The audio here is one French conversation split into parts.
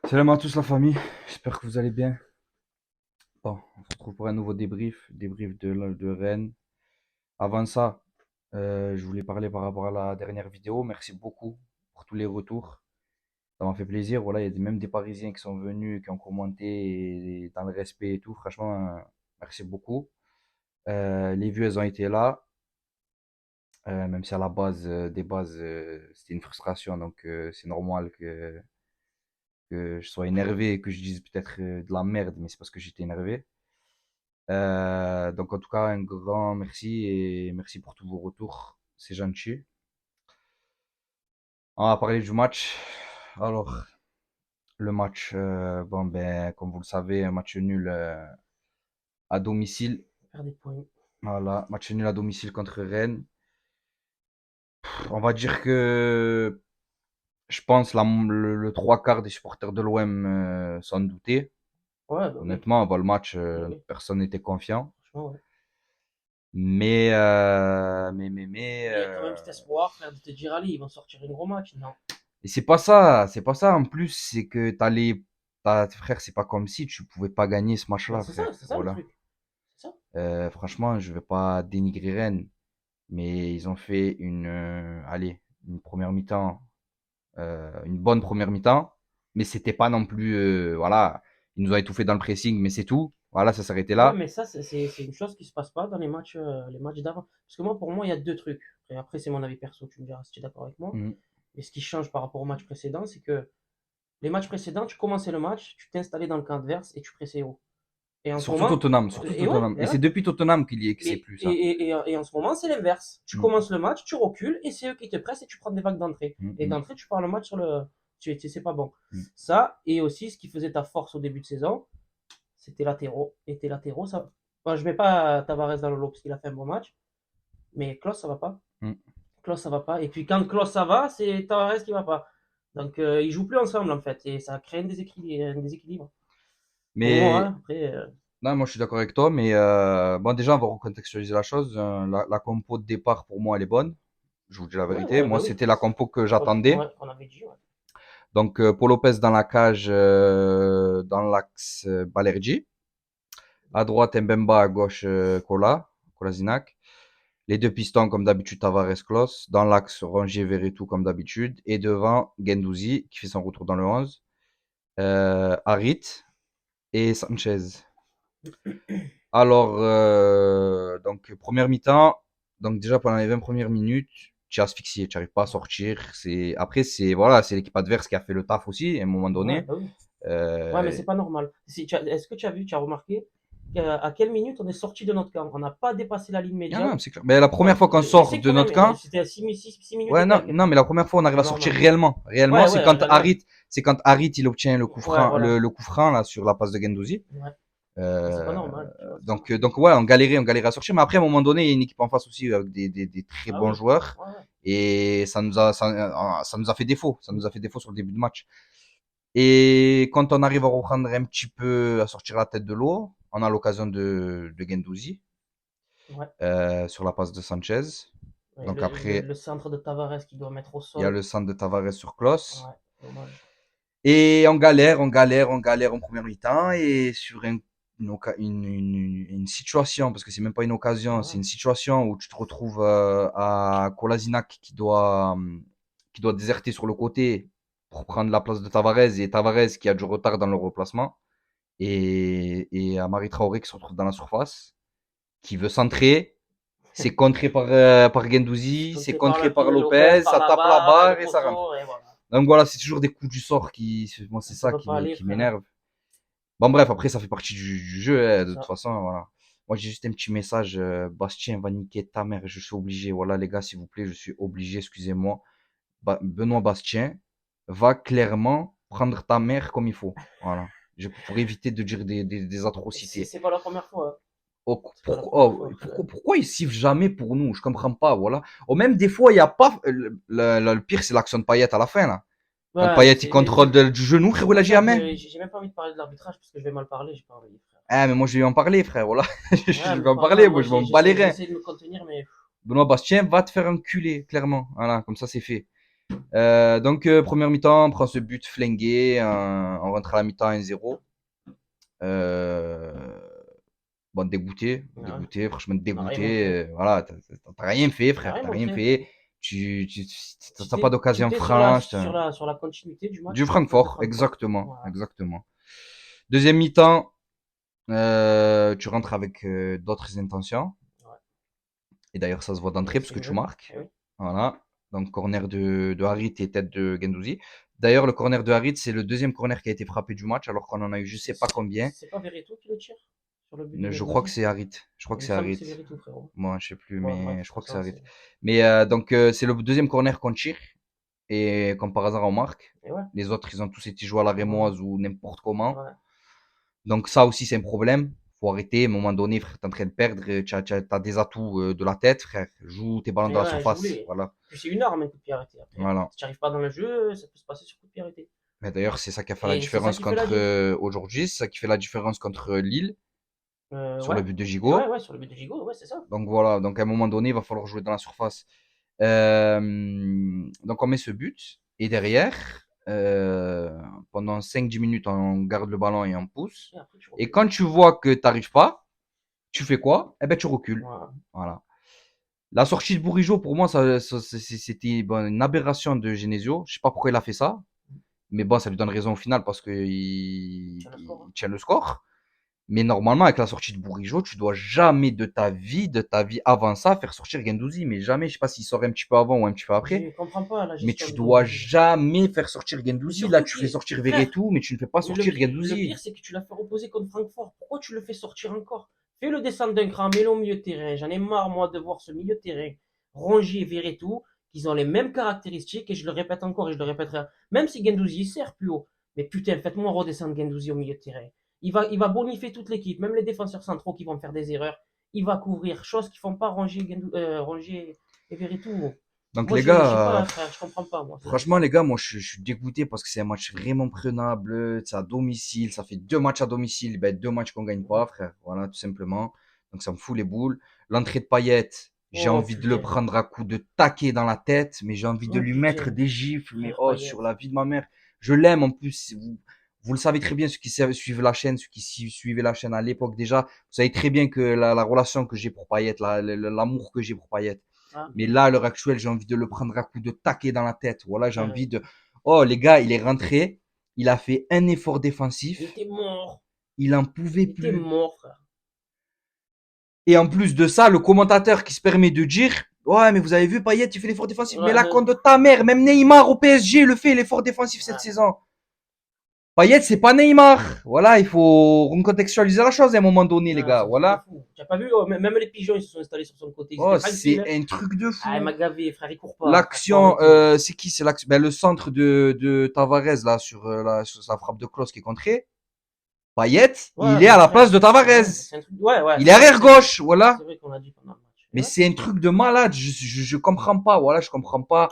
Salam à tous la famille, j'espère que vous allez bien. Bon, on se retrouve pour un nouveau débrief de Rennes. Avant ça, je voulais parler par rapport à la dernière vidéo. Merci beaucoup pour tous les retours. Ça m'a fait plaisir. Voilà, il y a même des Parisiens qui sont venus, qui ont commenté et dans le respect et tout. Franchement, merci beaucoup. Les vues, elles ont été là. Même si à la base, des bases, c'était une frustration. Donc, c'est normal que je sois énervé et que je dise peut-être de la merde, mais c'est parce que j'étais énervé. Donc en tout cas, un grand merci et merci pour tous vos retours. C'est gentil. On va parler du match. Alors, le match, bon ben, comme vous le savez, un match nul à domicile. Faire des points. Voilà, match nul à domicile contre Rennes. On va dire que je pense le trois quarts des supporters de l'OM s'en doutaient. Ouais, bah oui. Honnêtement, avant le match, Bah oui. personne n'était confiant. Franchement, ouais. Mais Mais il y a quand même cet espoir, frère, de te dire, allez, ils vont sortir un gros match. Non. et c'est pas ça en plus, c'est que frère, c'est pas comme si tu pouvais pas gagner ce Bah, match-là, frère. c'est ça le Voilà. truc. C'est ça. Franchement, je vais pas dénigrer Rennes, mais ils ont fait allez, une première mi-temps, une bonne première mi-temps, mais c'était pas non plus, voilà, ils nous ont étouffé dans le pressing, mais c'est tout. Voilà, ça s'arrêtait Ouais, là. mais ça, c'est une chose qui se passe pas dans les matchs d'avant. Parce que moi, pour moi, il y a deux trucs. Et après, c'est mon avis perso, tu me diras si tu es d'accord avec moi. Mm. Mais ce qui change par rapport au match précédent, c'est que les matchs précédents, tu commençais le match, tu t'installais dans le camp adverse et tu pressais haut. Et en ce moment, Surtout et ouais, Tottenham. Et et ouais. c'est depuis Tottenham que c'est Mais, plus ça. et en ce moment, c'est l'inverse. Tu Mm. commences le match, tu recules, et c'est eux qui te pressent et tu prends des vagues d'entrée. Mm, Et mm, d'entrée, tu pars le match sur le. C'est pas bon. mm. Ça, et aussi ce qui faisait ta force au début de saison, c'était latéraux. Et tes latéraux, ça. Bon, je mets pas Tavares dans le lot parce qu'il a fait un bon match, mais Klaus, ça va pas. Mm. Klaus, ça va pas. Et puis quand Klaus, ça va, c'est Tavares qui va pas. Donc ils jouent plus ensemble en fait, et ça crée un déséquilibre. Pour moi, Mais hein. Après, non, moi je suis d'accord avec toi, mais bon, déjà on va recontextualiser la chose. La compo de départ pour moi elle est bonne. Je vous dis la ouais, vérité. ouais, Moi bah oui. c'était la compo que Ouais, j'attendais. on avait dit, ouais. Donc Paul Lopez dans la cage, dans l'axe Balerdi. À droite Mbemba, à gauche Kolasinac. Les deux pistons comme d'habitude Tavares Klos. Dans l'axe Rongier Verretou comme d'habitude. Et devant Gendouzi qui fait son retour dans le 11. Harit et Sanchez. Alors, donc, première mi-temps, donc déjà pendant les 20 premières minutes, tu es asphyxié, tu n'arrives pas à sortir. Après, voilà, c'est l'équipe adverse qui a fait le taf aussi, à un moment Ouais, donné. bah oui. Ouais, mais Euh, c'est pas normal. Est-ce que tu as vu, tu as remarqué à quelle minute on est sorti de notre camp? On n'a pas dépassé la ligne ah non, médiane. c'est clair. Mais la première fois qu'on Je sort sais que de première, notre camp, c'était à 6 minutes ouais, et non, quelques. non, mais la première fois on C'est arrive pas à sortir normal. réellement. Réellement, Ouais, ouais, C'est quand Harit il obtient ouais, voilà. le coup franc là sur la passe de Gendouzi. Ouais. Mais c'est pas Euh, normal, tu vois. donc ouais, on galérait à sortir. Mais après, à un moment donné, il y a une équipe en face aussi avec des très Ah bons oui. joueurs. Ouais, ouais. Et ça nous a fait défaut. Ça nous a fait défaut sur le début de match. Et quand on arrive à reprendre un petit peu, à sortir la tête de l'eau, on a l'occasion de Gendouzi Ouais. sur la passe de Sanchez. Ouais, Donc après, le centre de Tavares qui doit mettre au il y a sol. le centre de Tavares sur Klos. Ouais, dommage. Et on galère en première mi-temps. Et sur une situation, parce que c'est même pas une occasion, c'est Ouais. une situation où tu te retrouves à Kolasinac qui doit déserter sur le côté pour prendre la place de Tavares et Tavares qui a du retard dans le replacement. Et Amari Traoré qui se retrouve dans la surface, qui veut centrer. C'est contré par Gendouzi, c'est Contré par contré par Lopez, Lopez, par ça la tape la barre, et le barre et ça rentre. poteau, et voilà. Donc voilà, c'est toujours des coups du sort moi c'est Ça ça peut pas aller, qui frère. m'énerve. Bon bref, après ça fait partie du jeu, hein, C'est de toute ça. façon, voilà. Moi j'ai juste un petit message, Bastien va niquer ta mère, je suis obligé. Voilà les gars, s'il vous plaît, je suis obligé, excusez-moi. Benoît Bastien va clairement prendre ta mère comme il faut. Voilà. Pour éviter de dire des atrocités. C'est pas la première fois, hein. Oh, C'est pas la première fois. pourquoi il siffle jamais pour nous? Je comprends pas, voilà. Oh, même des fois, il y a pas. Le pire, c'est l'action de Payet à la fin, là. Quand Ouais, Payet il contrôle du genou, frérot, il a dit franchement, jamais. j'ai même pas envie de parler de l'arbitrage parce que je vais mal parler, j'ai pas envie, frère. Ah, mais moi, je vais en parler, frère, voilà. Ouais, Je mais vais c'est en pas grave, parler, moi, moi je vais en bats les reins. j'essaie de me contenir, mais Benoît Bastien va te faire enculer, clairement. Voilà, comme ça, c'est fait. Donc, première mi-temps, on prend ce but flingué, on rentre à la mi-temps 1-0. Euh, bon, Ouais. dégoûté, franchement On n'a rien montré. dégoûté. Voilà, t'as rien fait, On n'a frère, rien t'as rien montré, frère. fait. T'as pas d'occasion Tu étais sur franche. sur la continuité du Du match de Francfort, Francfort. exactement, Voilà. exactement. Deuxième mi-temps, tu rentres avec d'autres intentions. Ouais. Et d'ailleurs, ça se voit Et d'entrée parce c'est que le tu jeu. marques. Eh oui. Voilà. Donc, corner de Harit et tête de Gendouzi. D'ailleurs, le corner de Harit, c'est le deuxième corner qui a été frappé du match, alors qu'on en a eu je sais pas combien. C'est pas Veretout qui le tire sur le but de Je crois que Gendouzi? c'est Harit. Je crois Il que me c'est semble que Harit. c'est Veretout, frérot. Moi, je sais plus, Bon, bref, mais de je toute crois que c'est façon, Harit. c'est. Mais donc, c'est le deuxième corner qu'on tire. Et comme par hasard, on marque. Et ouais. Les autres, ils ont tous été joués à la Voilà. rémoise ou n'importe comment. Ouais. Donc ça aussi, c'est un problème. Faut arrêter. À un moment donné, frère, t'es en train de perdre. T'as des atouts de la tête, frère. Joue tes ballons Et dans la ouais, je surface. voulais. Voilà. Puis c'est une arme, un coup de pied arrêté. Après, Voilà. si tu arrives pas dans le jeu, ça peut se passer sur coup de pied arrêté. Mais d'ailleurs, c'est ça qui a fait la Et c'est ça différence qui fait la contre diff. aujourd'hui. C'est ça qui fait la différence contre Lille sur Ouais. le but de Et ouais, Gigot. ouais, sur le but de Gigot, ouais, c'est ça. Donc voilà. Donc à un moment donné, il va falloir jouer dans la surface. Donc on met ce but. Et derrière, pendant 5-10 minutes, on garde le ballon et on pousse. Et après, tu Et recules. quand tu vois que t'arrives pas, tu fais quoi? Eh ben, tu recules. Voilà. Voilà. La sortie de Bourigeaud, pour moi, c'était bon, une aberration de Genesio. Je sais pas pourquoi il a fait ça. Mais bon, ça lui donne raison au final parce qu'il Tiens le score. il tient le score. Mais normalement, avec la sortie de Bourigeaud, tu dois jamais de ta vie avant ça, faire sortir Gendouzi. Mais jamais, je sais pas s'il sort un petit peu avant ou un petit peu après. Je comprends pas la Mais gestion tu de dois Gendouzi. jamais faire sortir Mais Gendouzi. Là, surtout tu fais qui. sortir Frère, Verretou, mais tu ne fais pas mais sortir le Gendouzi. pire, c'est que tu l'as fait reposer contre Francfort. Pourquoi tu le fais sortir encore? Fais-le descendre d'un cran, mets-le au milieu de terrain. J'en ai marre, moi, de voir ce milieu de terrain. Rongier, Verretou, qu'ils ont les mêmes caractéristiques, et je le répète encore et je le répéterai. Même si Gendouzi sert plus haut. Mais putain, faites-moi redescendre Gendouzi au milieu de terrain. Il va bonifier toute l'équipe, même les défenseurs centraux qui vont faire des erreurs. Il va couvrir, chose qu'ils font pas Rongier et Verretou. Donc Moi, les je sais gars, pas, frère, je comprends pas, moi. franchement les gars, moi je suis dégoûté parce que c'est un match vraiment prenable, c'est à domicile, ça fait 2 matchs à domicile, ben 2 matchs qu'on gagne pas, frère, voilà tout simplement. Donc ça me fout les boules. L'entrée de Payet, j'ai Oh envie de le putain, prendre à coups de taquet dans la tête, mais j'ai envie de oh lui mettre putain, des gifles, mais frère oh Payet. sur la vie de ma mère. Je l'aime en plus. Vous le savez très bien, ceux qui suivent la chaîne, ceux qui suivaient la chaîne à l'époque déjà, vous savez très bien que la relation que j'ai pour Payet, l'amour que j'ai pour Payet. Ah, Mais là, à l'heure actuelle, j'ai envie de le prendre à coups de taquet dans la tête. Voilà, j'ai frère, envie de. Oh, les gars, il est rentré. Il a fait un effort il défensif. était mort. Il en pouvait Il était plus. mort, frère. Et en plus de ça, le commentateur qui se permet de dire ouais, mais vous avez vu, Payet, il fait l'effort défensif. Mais Ouais, la compte de ta mère, même Neymar au PSG le fait, l'effort défensif cette ouais. saison. Payet, c'est pas Neymar. Voilà, il faut recontextualiser la chose à un moment donné, les Ouais, gars. c'est un truc de Voilà. fou. Tu n'as pas vu, oh, même les pigeons, ils se sont installés sur son côté. Ils étaient Oh, tranquilles, c'est hein. un truc de Ah, il m'a fou. gavé, frère, il court pas, frère, faut L'action, arrêter. c'est qui? C'est l'action, ben, le centre de Tavares, là, sur sa frappe de Klose qui est contrée. Payet, Ouais, il est mais à la place frère, de Tavares. ouais, c'est un truc. Ouais, ouais, Il est c'est vrai, arrière gauche, voilà. c'est vrai qu'on l'a dit pendant le match. Et Mais ouais, c'est un truc de malade. Je comprends pas. Voilà, je comprends pas.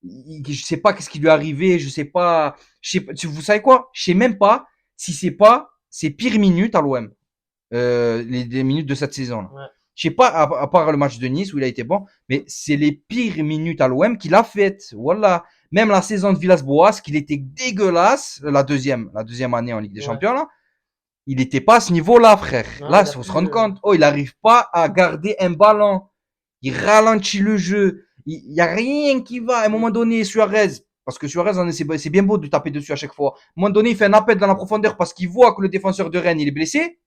Je sais pas qu'est-ce qui lui est arrivé. Je sais pas. Je sais pas. Vous savez quoi? Je sais même pas si c'est pas ses pires minutes à l'OM. Les minutes de cette saison-là. ouais. Je sais pas, à part le match de Nice où il a été bon, mais c'est les pires minutes à l'OM qu'il a faites. Voilà. Même la saison de Villas-Boas, qu'il était dégueulasse, la deuxième année en Ligue des Ouais. Champions, là, il était pas à ce niveau-là, frère. Non, Là, il il a faut se plus. rendre compte. Oh, il arrive pas à garder un ballon. Il ralentit le jeu. Il y a rien qui va. À un moment donné, Suarez, parce que Suarez, c'est bien beau de taper dessus à chaque fois. À un moment donné, il fait un appel dans la profondeur parce qu'il voit que le défenseur de Rennes, il est blessé.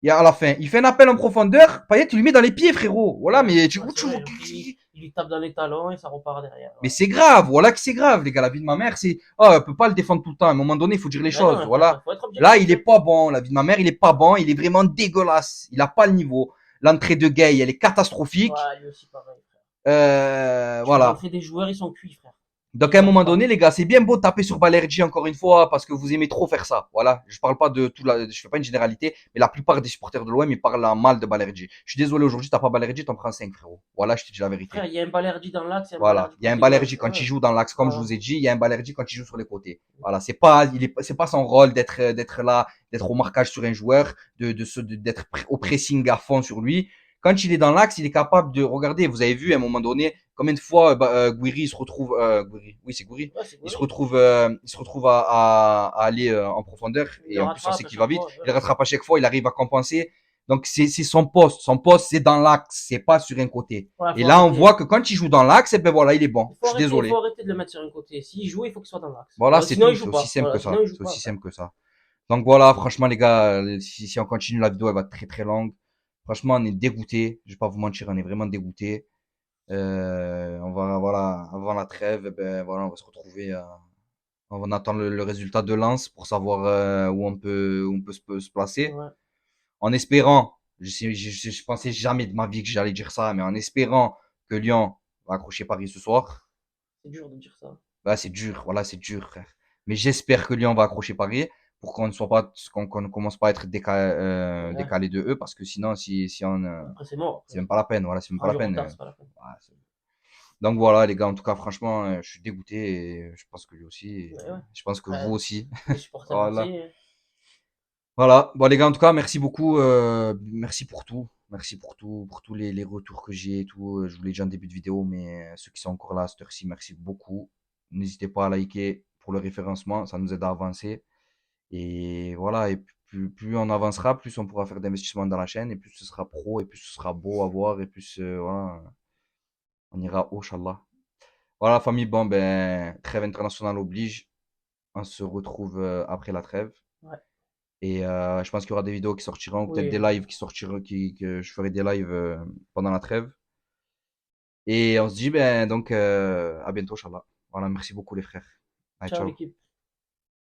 Et à la fin, il fait un appel en profondeur. Payet, tu lui mets dans les pieds, frérot. Voilà, Ouais, mais tu, ouais, c'est tu, vrai. Et puis, il lui tape dans les talons et ça repart derrière. mais Ouais. c'est grave. Voilà que c'est grave, les gars. La vie de ma mère, c'est, oh, elle peut pas le défendre tout le temps. À un moment donné, il faut dire les Mais non, choses. frère, Voilà. faut être Là, objectif, il est hein. pas bon. La vie de ma mère, il est pas bon. Il est vraiment dégueulasse. Il a pas le niveau. L'entrée de Gay, elle est catastrophique. Ouais, lui aussi, pareil, frère. Tu vois Voilà. rentrer des joueurs, ils sont cuits, frère. Donc Ils à un savent moment pas. donné, les gars, c'est bien beau de taper sur Balerji encore une fois parce que vous aimez trop faire ça. Voilà, je parle pas de tout je fais pas une généralité, mais la plupart des supporters de l'OM ils parlent en mal de Balerji. Je suis désolé aujourd'hui, t'as pas Balerji, t'en prends 5 frérot. Voilà, je te dis la vérité. Frère, il y a un Balerdi dans l'axe et un Voilà, Balerdi il y a un côté gauche. Balerji Et quand ouais, il joue dans l'axe comme je voilà. vous ai dit, il y a un Balerji quand il joue sur les côtés. Voilà, c'est pas son rôle d'être là, d'être au marquage sur un joueur, d'être au pressing à fond sur lui. Quand il est dans l'axe, il est capable de regarder. Vous avez vu à un moment donné Combien de fois Gouiri il se retrouve, Gouiri, oui c'est Gouiri, Ouais, c'est il se Gouiri. retrouve, à aller en profondeur Il et le en plus on sait rattrape à qu'il chaque va vite. fois. Il Ouais. le rattrape à chaque fois, il arrive à compenser. Donc c'est son poste. Son poste c'est dans l'axe, c'est pas sur un côté. Ouais, Et faut là on voit arrêter. que quand il joue dans l'axe, eh ben voilà il est bon. Je suis Il faut désolé. arrêter de le mettre sur un côté. S'il joue, il faut qu'il soit dans l'axe. Voilà c'est Sinon, il tout. C'est joue aussi pas. simple que Voilà, sinon, ça. il joue C'est pas aussi après. simple que ça. Donc voilà, franchement les gars, si on continue la vidéo, elle va être très très longue. Franchement, on est dégoûté. Je vais pas vous mentir, on est vraiment dégoûté. On va voilà, avant la trêve, eh ben voilà, on va se retrouver. On va attendre le résultat de Lens pour savoir où on peut se placer. Ouais. En espérant, je pensais jamais de ma vie que j'allais dire ça, mais en espérant que Lyon va accrocher Paris ce soir. C'est dur de dire ça. Bah, c'est dur, voilà, c'est dur, frère. Mais j'espère que Lyon va accrocher Paris pour qu'on ne soit pas, qu'on ne commence pas à être Ouais. décalé de eux, parce que sinon, si on, Après, c'est mort. c'est même pas la peine, voilà, c'est Tu même pas prends la du peine. retard, c'est pas la peine. Ouais, donc voilà, les gars, en tout cas, franchement, je suis dégoûté et je pense que lui aussi, et Ouais, ouais. je pense que vous Ouais, aussi. les supporters Voilà. aussi. Voilà. Bon, les gars, en tout cas, merci beaucoup. Merci pour tout. Merci pour tous les retours que j'ai et tout. Je vous l'ai dit en début de vidéo, mais ceux qui sont encore là à cette heure-ci, merci beaucoup. N'hésitez pas à liker pour le référencement, ça nous aide à avancer. Et voilà, et plus on avancera, plus on pourra faire d'investissements dans la chaîne, et plus ce sera pro, et plus ce sera beau à voir, et plus voilà, on ira haut, Inch'Allah. Voilà, famille, bon, ben, trêve internationale oblige. On se retrouve après la trêve. Ouais. Et je pense qu'il y aura des vidéos qui sortiront, ou peut-être Oui, des lives qui sortiront, que je ferai des lives pendant la trêve. Et on se dit, ben, donc, à bientôt, Inch'Allah. Voilà, merci beaucoup, les frères. Allez, ciao ciao. l'équipe.